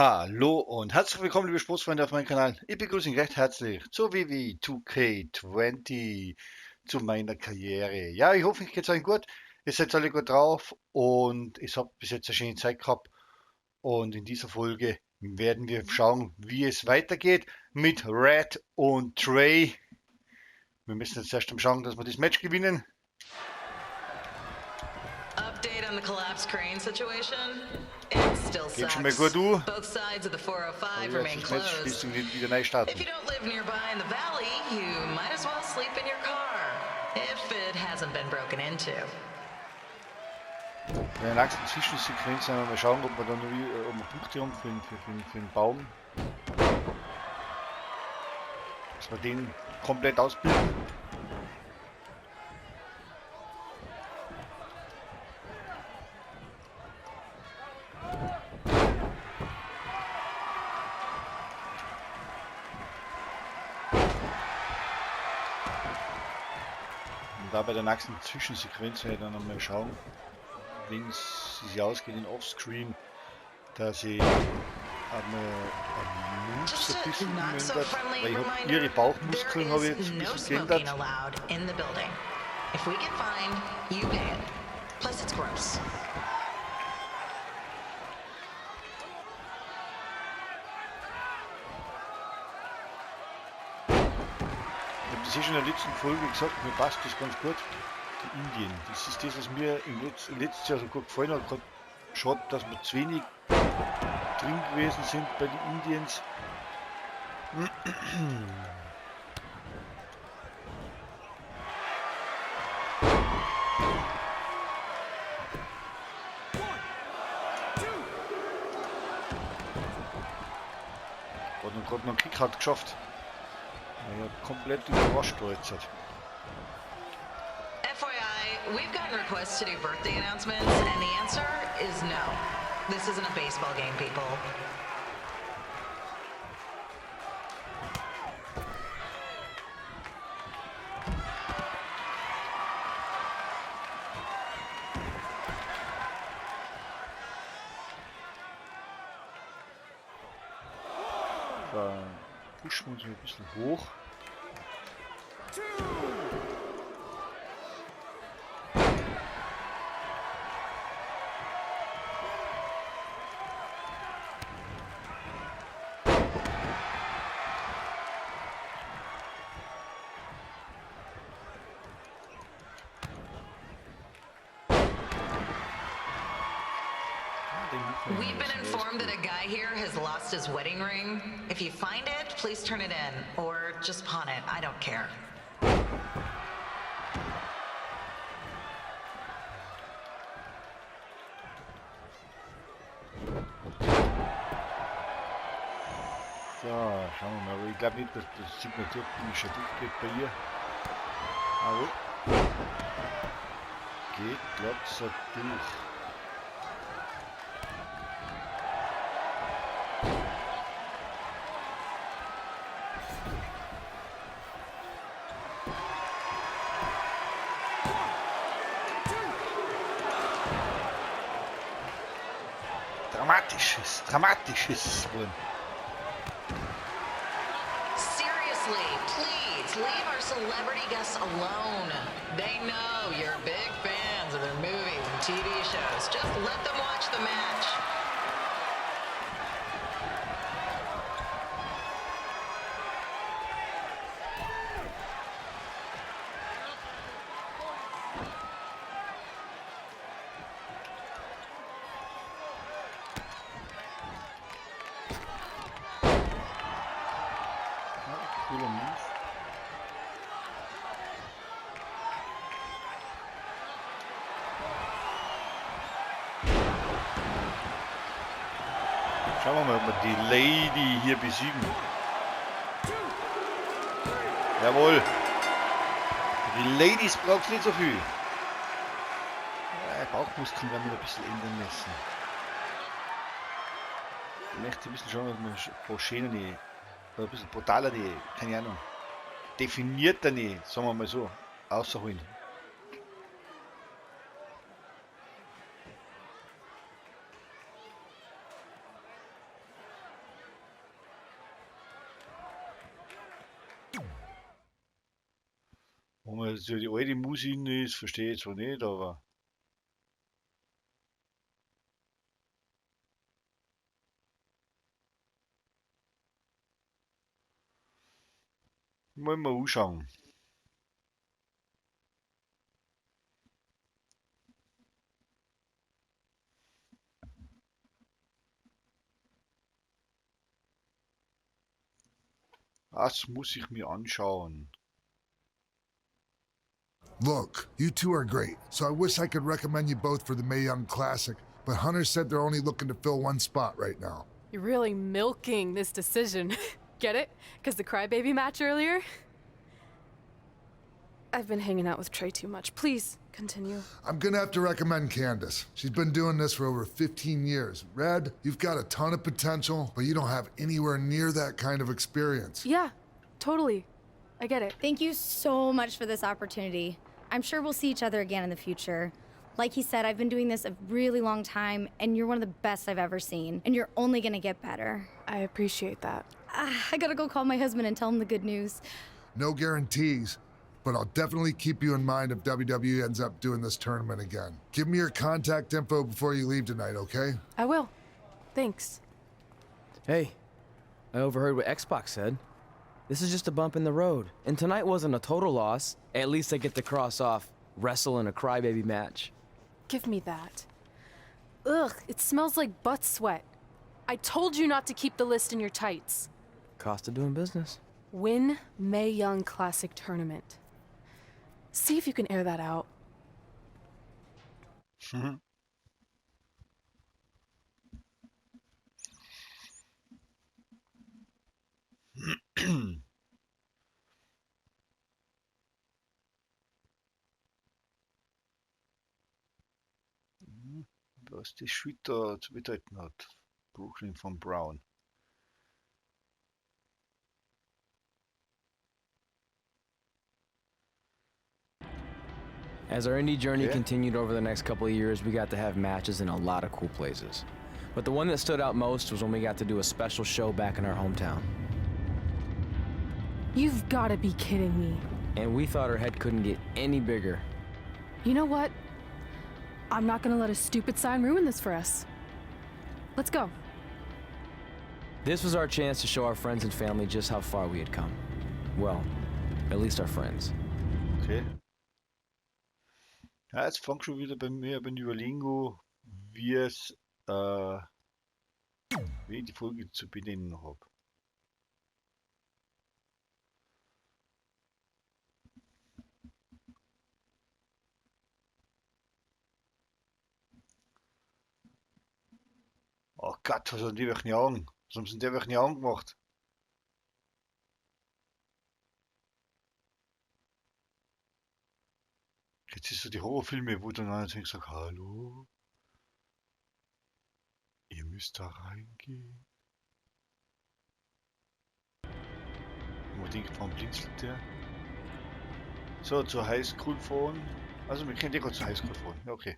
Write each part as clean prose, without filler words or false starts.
Hallo und herzlich willkommen, liebe Sportsfreunde auf meinem Kanal. Ich begrüße euch recht herzlich zur WWE 2K20, zu meiner Karriere. Ja, ich hoffe, es geht euch gut. Ihr seid alle gut drauf und ich habe bis jetzt eine schöne Zeit gehabt. Und in dieser Folge werden wir schauen, wie es weitergeht mit Red und Trey. Wir müssen jetzt erst mal schauen, dass wir das Match gewinnen. Update on the collapsed crane situation. It still Geht schon mal sucks. gut, du. Both sides of the 405 Aber remain das Match closed. schließt wieder neu starten. If you don't live nearby in the valley, you might as well sleep in your car. If it hasn't been broken into. In der nächsten Zwischensequenz mal schauen, ob wir dann ob wir Punkte haben für den Baum. Dass wir den komplett ausbilden. Und da bei der nächsten Zwischensequenz werde ich dann einmal schauen, wenn es sich ausgeht in Offscreen, dass ich einmal am Moves ein bisschen umändert, weil ich habe ihre Bauchmuskeln habe ich jetzt ein bisschen geändert. If we get fined, you pay it. Plus it's gross. Ich habe das schon in der letzten Folge gesagt, mir passt das ganz gut. Die Indien, das ist das, was mir im letzten Jahr so gut gefallen hat. Gerade schade, dass wir zu wenig drin gewesen sind bei den Indiens. Gerade noch einen Kick hat geschafft. Ja, komplett überrascht da jetzt. FYI, we've gotten requests to do birthday announcements, and the answer is no. This isn't a baseball game, people. Da pushen wir uns ein bisschen hoch. We've been informed that a guy here has lost his wedding ring. If you find it, please turn it in. Or just pawn it. I don't care. So, schauen wir mal. Aber ich glaube nicht, dass das Signatur schon durchgeht bei ihr. Aber geht glatt so durch. Dramatisches Wurm. Seriously, please leave our celebrity guests alone. They know you're big fans of their movies and TV shows. Just let them watch the match. Cooler Move. Schauen wir mal, ob wir die Lady hier besiegen. Jawohl. Die Ladies braucht nicht so viel. Ja, Bauchmuskeln werden wir ein bisschen ändern müssen. Ich möchte ein bisschen schauen, dass wir ein paar schöne, ein bisschen brutaler, keine Ahnung, definierter, sagen wir mal so, außerholen. Warum jetzt so die alte Musik ist, verstehe ich zwar nicht, aber wollen wir anschauen. Das muss ich mir anschauen. Look, you two are great, so I wish I could recommend you both for the Mae Young Classic, but Hunter said they're only looking to fill one spot right now. You're really milking this decision. Get it? Because the crybaby match earlier? I've been hanging out with Trey too much. Please, continue. I'm gonna have to recommend Candace. She's been doing this for over 15 years. Red, you've got a ton of potential, but you don't have anywhere near that kind of experience. Yeah, totally. I get it. Thank you so much for this opportunity. I'm sure we'll see each other again in the future. Like he said, I've been doing this a really long time, and you're one of the best I've ever seen. And you're only gonna get better. I appreciate that. I gotta go call my husband and tell him the good news. No guarantees, but I'll definitely keep you in mind if WWE ends up doing this tournament again. Give me your contact info before you leave tonight, okay? I will. Thanks. Hey, I overheard what Xbox said. This is just a bump in the road, and tonight wasn't a total loss. At least I get to cross off wrestle in a crybaby match. Give me that. Ugh, it smells like butt sweat. I told you not to keep the list in your tights. Cost of doing business. Win Mae Young Classic Tournament. See if you can air that out. Was die Schulter zu bedeuten hat. Brooklyn von Brown. As our indie journey Okay. continued over the next couple of years, we got to have matches in a lot of cool places. But the one that stood out most was when we got to do a special show back in our hometown. You've gotta be kidding me. And we thought our head couldn't get any bigger. You know what? I'm not gonna let a stupid sign ruin this for us. Let's go. This was our chance to show our friends and family just how far we had come. Well, at least our friends. Okay. Ja, jetzt fängt schon wieder bei mir beim Überlegen, wie es, wie ich die Folge zu benennen habe. Oh Gott, was haben die welchen Jahren? Was haben sie in der welchen Jahren gemacht? Jetzt ist so die Horrorfilme, wo dann einer sagt, hallo, ihr müsst da reingehen. Und man denkt, warum blinzelt der? So, zur Highschool fahren. Also wir können gerade zur Highschool fahren. Ja, okay.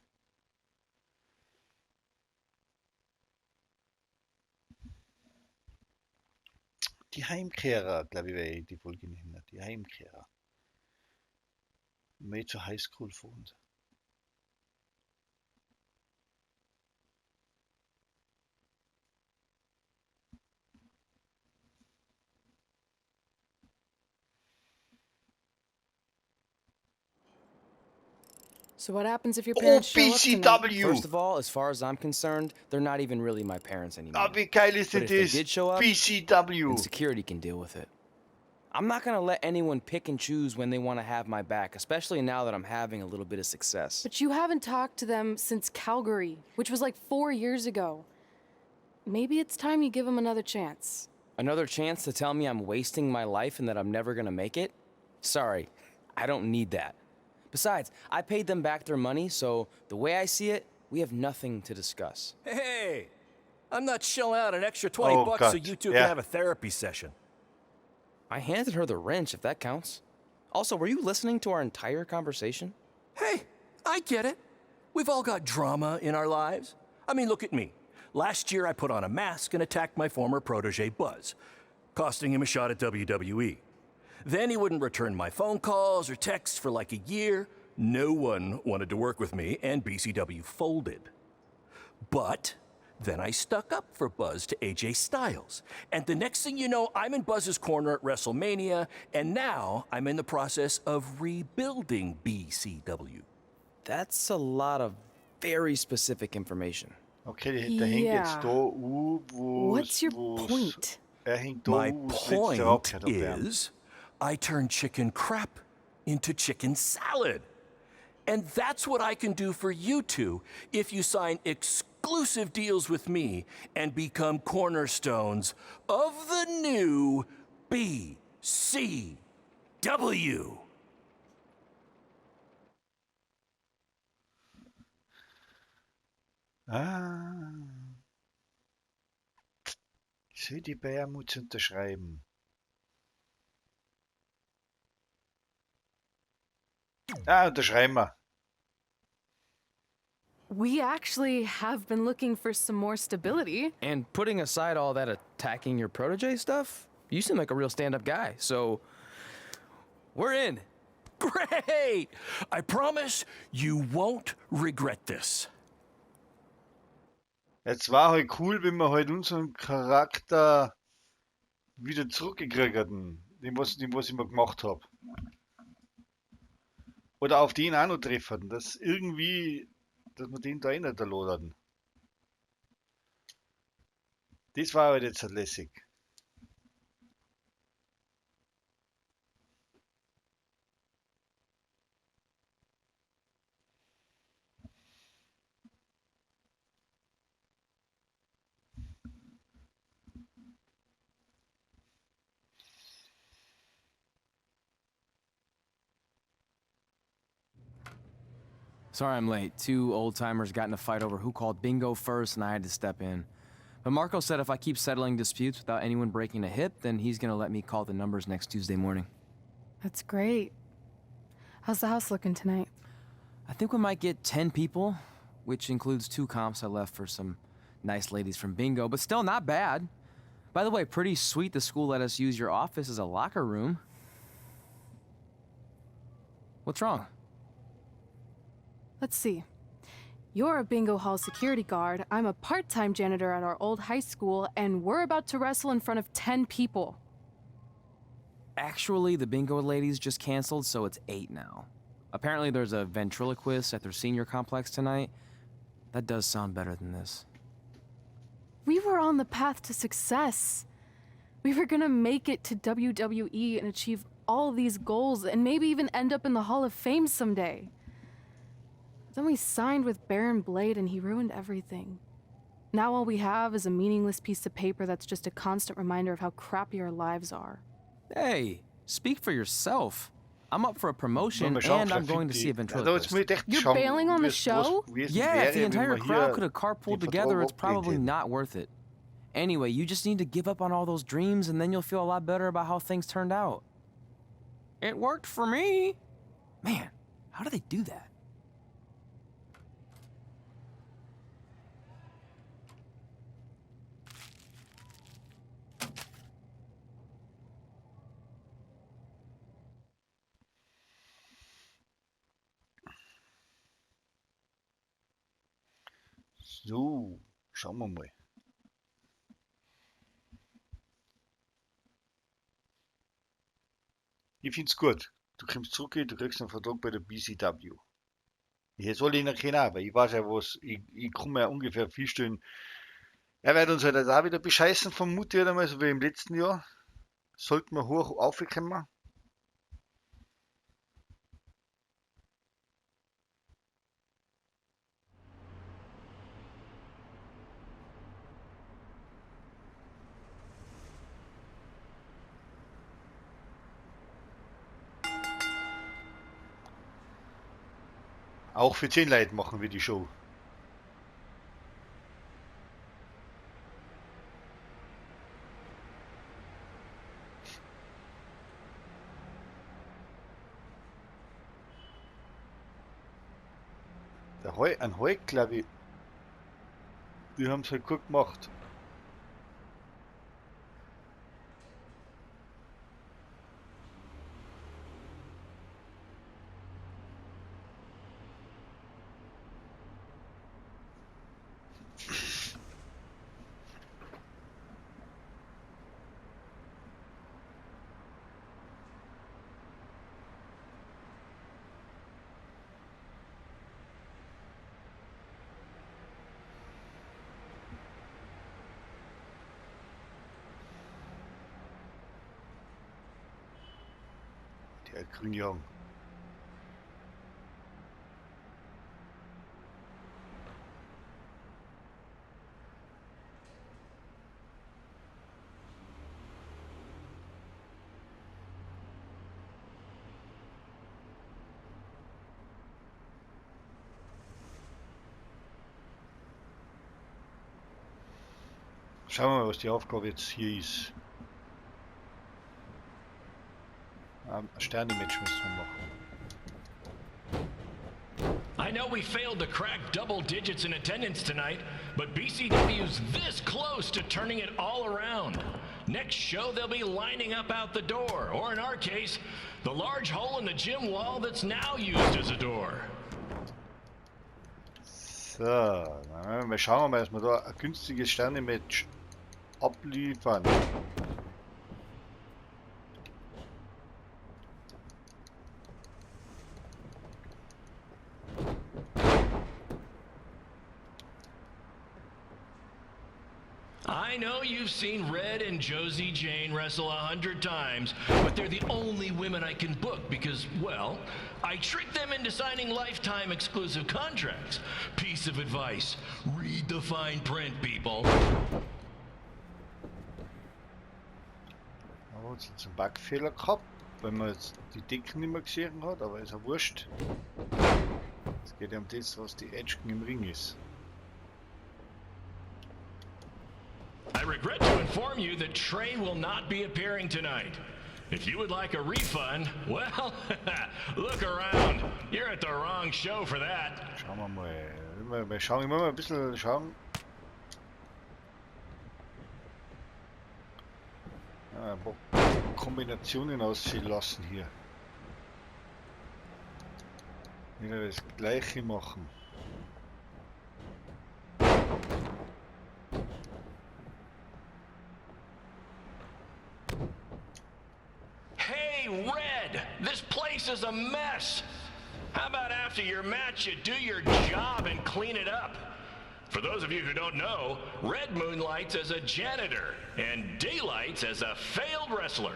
Die Heimkehrer, glaube ich, werde ich die Folge nennen. Die Heimkehrer. Mehr zur Highschool fahren. So what happens if your Oh, parents show up tonight? BCW! First of all, as far as I'm concerned, they're not even really my parents anymore. Ah, wie geil ist But denn if they das? did show up, BCW! then security can deal with it. I'm not gonna let anyone pick and choose when they want to have my back, especially now that I'm having a little bit of success. But you haven't talked to them since Calgary, which was like 4 years ago. Maybe it's time you give them another chance. Another chance to tell me I'm wasting my life and that I'm never gonna make it? Sorry, I don't need that. Besides, I paid them back their money, so the way I see it, we have nothing to discuss. Hey, I'm not shelling out an extra 20 Oh, bucks God. so you two Yeah. can have a therapy session. I handed her the wrench, if that counts. Also, were you listening to our entire conversation? Hey, I get it. We've all got drama in our lives. I mean, look at me. Last year, I put on a mask and attacked my former protege, Buzz, costing him a shot at WWE. Then he wouldn't return my phone calls or texts for like a year. No one wanted to work with me, and BCW folded. But then I stuck up for Buzz to AJ Styles. And the next thing you know, I'm in Buzz's corner at WrestleMania, and now I'm in the process of rebuilding BCW. That's a lot of very specific information. Okay, der hängt jetzt da, What's your point? Hängt da, My wo's point letzte abgehört hat, der. is, I turn chicken crap into chicken salad. And that's what I can do for you two if you sign exclusive deals with me and become cornerstones of the new BCW. Ah. City Bear muss unterschreiben. Unterschreiben wir. We actually have been looking for some more stability. And putting aside all that attacking your protege stuff, you seem like a real stand-up guy, so we're in. Great! I promise you won't regret this. Jetzt war halt cool, wenn wir halt unseren Charakter wieder zurückgekriegt hätten. Dem, was ich mal gemacht habe. Oder auf den auch noch treffen. Dass irgendwie, dass wir den da nicht erlodern. Das war halt jetzt lässig. Sorry I'm late. Two old-timers got in a fight over who called bingo first, and I had to step in. But Marco said if I keep settling disputes without anyone breaking a hip, then he's gonna let me call the numbers next Tuesday morning. That's great. How's the house looking tonight? I think we might get 10 people, which includes 2 comps I left for some nice ladies from bingo, but still not bad. By the way, pretty sweet the school let us use your office as a locker room. What's wrong? Let's see. You're a bingo hall security guard, I'm a part-time janitor at our old high school, and we're about to wrestle in front of 10 people. Actually, the bingo ladies just canceled, so it's 8 now. Apparently there's a ventriloquist at their senior complex tonight. That does sound better than this. We were on the path to success. We were gonna make it to WWE and achieve all these goals and maybe even end up in the Hall of Fame someday. Then we signed with Baron Blade and he ruined everything. Now all we have is a meaningless piece of paper that's just a constant reminder of how crappy our lives are. Hey, speak for yourself. I'm up for a promotion and I'm going to see a ventriloquist. You're bailing on the show? Yeah, if the entire crowd could have carpooled together, it's probably not worth it. Anyway, you just need to give up on all those dreams and then you'll feel a lot better about how things turned out. It worked for me. Man, how do they do that? So, schauen wir mal. Ich find's gut. Du kommst zurück, du kriegst einen Vertrag bei der BCW. Ich soll ihn erkennen, weil ich weiß ja was, ich komme ja ungefähr 4 Stunden. Er wird uns halt auch wieder bescheißen, vermute ich einmal, so wie im letzten Jahr. Sollten wir hoch aufkommen. Auch für 10 Leute machen wir die Show. Ein Hulk, glaube ich. Die haben es halt gut gemacht. grüne Augen. Schauen wir mal, was die Aufgabe jetzt hier ist. Ein Sterne-Match müssen wir machen. I know we failed to crack double digits in attendance tonight, but BCW's this close to turning it all around. Next show, they'll be lining up out the door, or in our case, the large hole in the gym wall that's now used as a door. So, dann schauen wir mal, dass wir da ein günstiges Sterne-Match abliefern. I know you've seen Red and Josie Jane wrestle 100 times, but they're the only women I can book because, well, I tricked them into signing lifetime exclusive contracts. Piece of advice, read the fine print, people. Da hat es jetzt einen Bugfehler gehabt, weil man jetzt die Decken nicht mehr gesehen hat, aber ist ja wurscht. Es geht ja um das, was die Edgen im Ring ist. I regret to inform you that Trey will not be appearing tonight. If you would like a refund, well, look around. You're at the wrong show for that. Schauen wir mal. Wir schauen immer mal ein bisschen schauen. Ja, ein paar Kombinationen aussehen lassen hier. Wieder das gleiche machen. Hey, Red, this place is a mess. How about after your match, you do your job and clean it up? For those of you who don't know, Red moonlights as a janitor and daylights as a failed wrestler.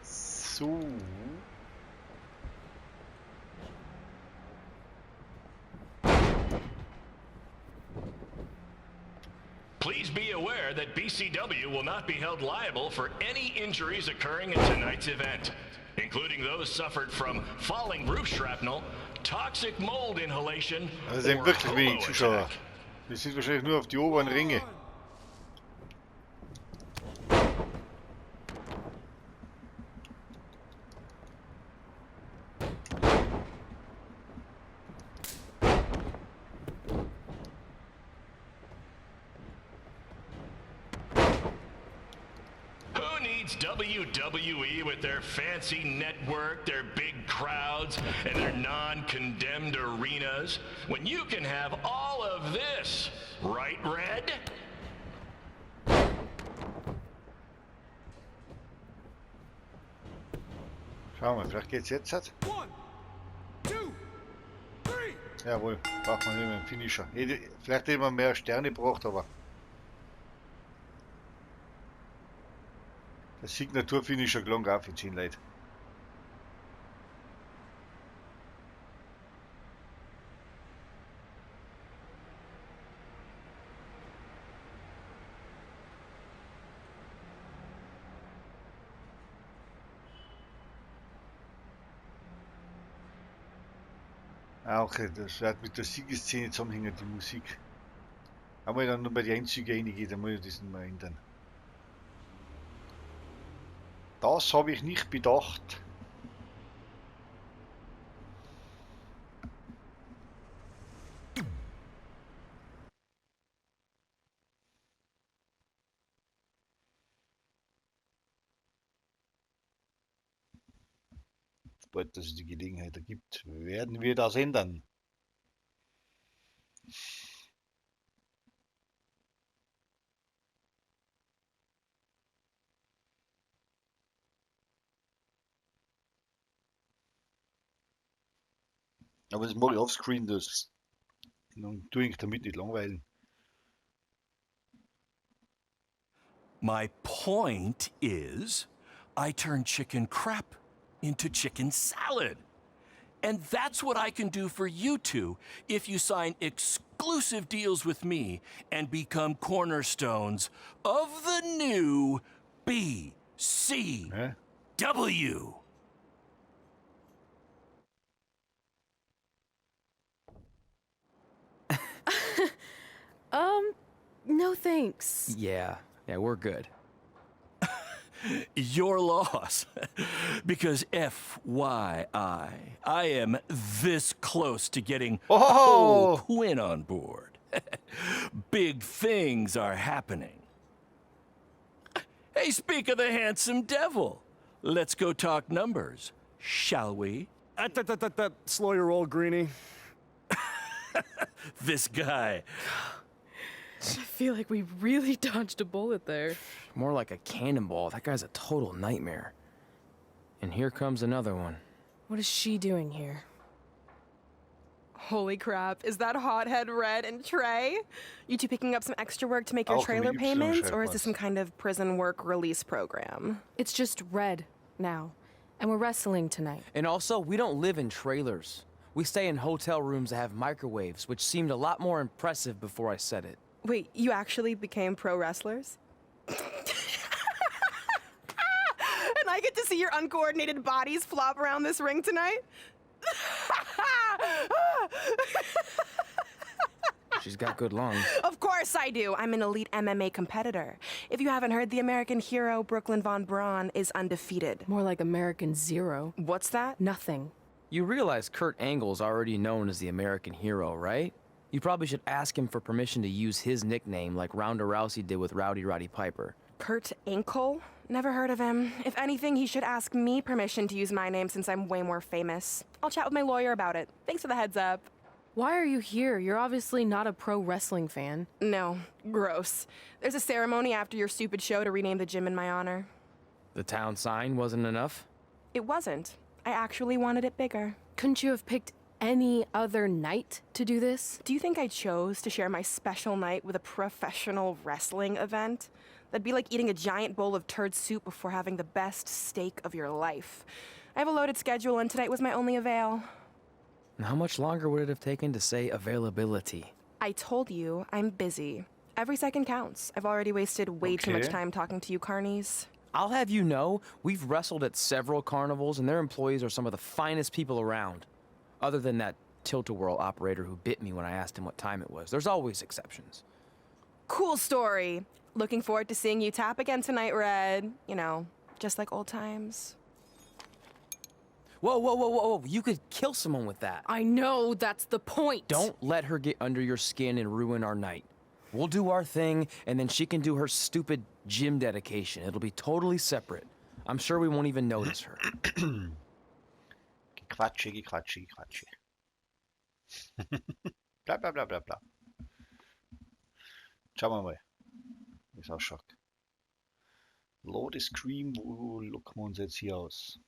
So. Please be aware that BCW will not be held liable for any injuries occurring in tonight's event, including those suffered from falling roof shrapnel, toxic mold inhalation, Also sind or wirklich wenig holo Zuschauer. attack. Wir sind wahrscheinlich nur auf die oberen Ringe. Who needs WWE with their fancy network, their big crowds, and their non-condemned arenas, when you can have all of this, right, Red? Schauen wir, vielleicht geht's jetzt. Jawohl, braucht man nicht mehr einen Finisher. Vielleicht hätte man mehr Sterne gebraucht, aber der Signatur-Finisher gelang auch für 10 Leute. Auch das wird mit der Siegesszene zusammenhängen, die Musik. Aber wenn dann nur bei den Einzügen reingeht, dann muss ich das mal ändern. Das habe ich nicht bedacht. Sobald es die Gelegenheit ergibt, werden wir das ändern. Aber das mache ich offscreen, das tue ich damit nicht langweilen. My point is, I turn chicken crap into chicken salad. And that's what I can do for you two if you sign exclusive deals with me and become cornerstones of the new BCW. No thanks. Yeah, we're good. Your loss. Because FYI, I am this close to getting Oh! Quinn on board. Big things are happening. Hey, speak of the handsome devil. Let's go talk numbers, shall we? Slow your roll, Greenie. This guy. I feel like we really dodged a bullet there. More like a cannonball. That guy's a total nightmare. And here comes another one. What is she doing here? Holy crap, is that hothead Red and Trey? You two picking up some extra work to make your Auch trailer mit payments, or is Y-Schreibweise. this some kind of prison work release program? It's just Red now. And we're wrestling tonight. And also, we don't live in trailers. We stay in hotel rooms that have microwaves, which seemed a lot more impressive before I said it. Wait, you actually became pro wrestlers? And I get to see your uncoordinated bodies flop around this ring tonight? She's got good lungs. Of course I do. I'm an elite MMA competitor. If you haven't heard, the American hero Brooklyn Von Braun is undefeated. More like American Zero. What's that? Nothing. You realize Kurt Angle's already known as the American hero, right? You probably should ask him for permission to use his nickname like Ronda Rousey did with Rowdy Roddy Piper. Kurt Angle? Never heard of him. If anything, he should ask me permission to use my name since I'm way more famous. I'll chat with my lawyer about it. Thanks for the heads up. Why are you here? You're obviously not a pro wrestling fan. No, gross. There's a ceremony after your stupid show to rename the gym in my honor. The town sign wasn't enough? It wasn't. I actually wanted it bigger. Couldn't you have picked any other night to do this? Do you think I chose to share my special night with a professional wrestling event? That'd be like eating a giant bowl of turd soup before having the best steak of your life. I have a loaded schedule, and tonight was my only avail. And how much longer would it have taken to say availability? I told you, I'm busy. Every second counts. I've already wasted way too much Okay. time talking to you carnies. I'll have you know, we've wrestled at several carnivals, and their employees are some of the finest people around. Other than that tilt-a-whirl operator who bit me when I asked him what time it was. There's always exceptions. Cool story. Looking forward to seeing you tap again tonight, Red. You know, just like old times. Whoa. You could kill someone with that. I know, that's the point. Don't let her get under your skin and ruin our night. We'll do our thing, and then she can do her stupid gym dedication. It'll be totally separate. I'm sure we won't even notice her. Gequatsche. Bla bla bla bla bla. Schauen wir mal, wie es ausschaut. Load Screen, wo locken wir uns jetzt hier aus?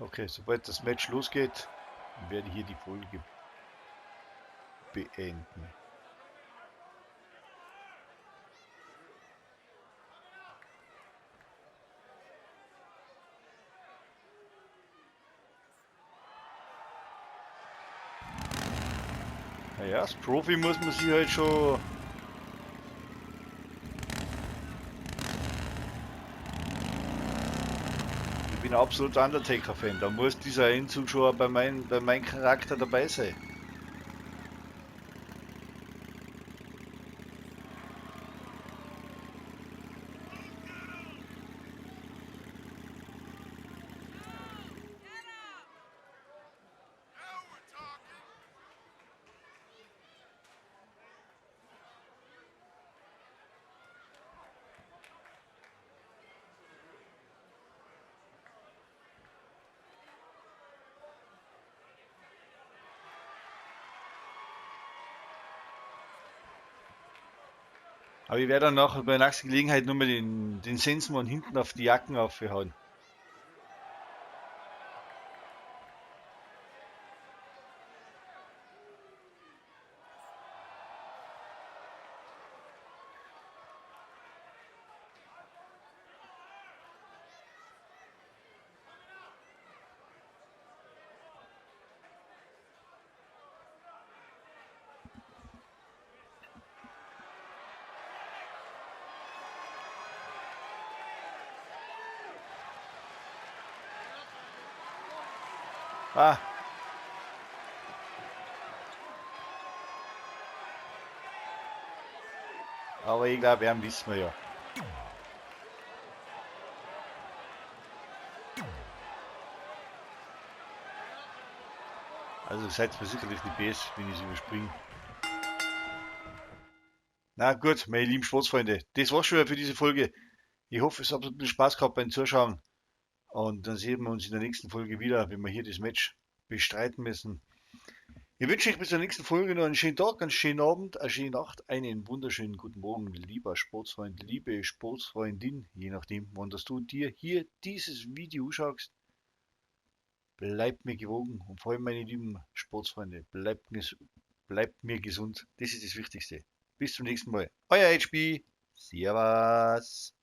Okay, sobald das Match losgeht, werde ich hier die Folge beenden. Naja, als Profi muss man sich halt schon Ich bin absolut Undertaker-Fan. Da muss dieser Einzug schon bei meinem Charakter dabei sein. Aber ich werde dann nachher bei der nächsten Gelegenheit nur mal den Sensmann hinten auf die Jacken aufhauen. Ah. Aber ich glaube, wen wissen wir ja. Also seid mir sicherlich die Best, wenn ich es überspringe. Na gut, meine lieben Sportsfreunde, das war's schon wieder für diese Folge. Ich hoffe, es hat ein bisschen Spaß gehabt beim Zuschauen. Und dann sehen wir uns in der nächsten Folge wieder, wenn wir hier das Match bestreiten müssen. Ich wünsche euch bis zur nächsten Folge noch einen schönen Tag, einen schönen Abend, eine schöne Nacht, einen wunderschönen guten Morgen, lieber Sportsfreund, liebe Sportsfreundin, je nachdem, wann du dir hier dieses Video schaust. Bleibt mir gewogen und vor allem meine lieben Sportsfreunde, bleibt mir gesund. Das ist das Wichtigste. Bis zum nächsten Mal. Euer HB. Servus.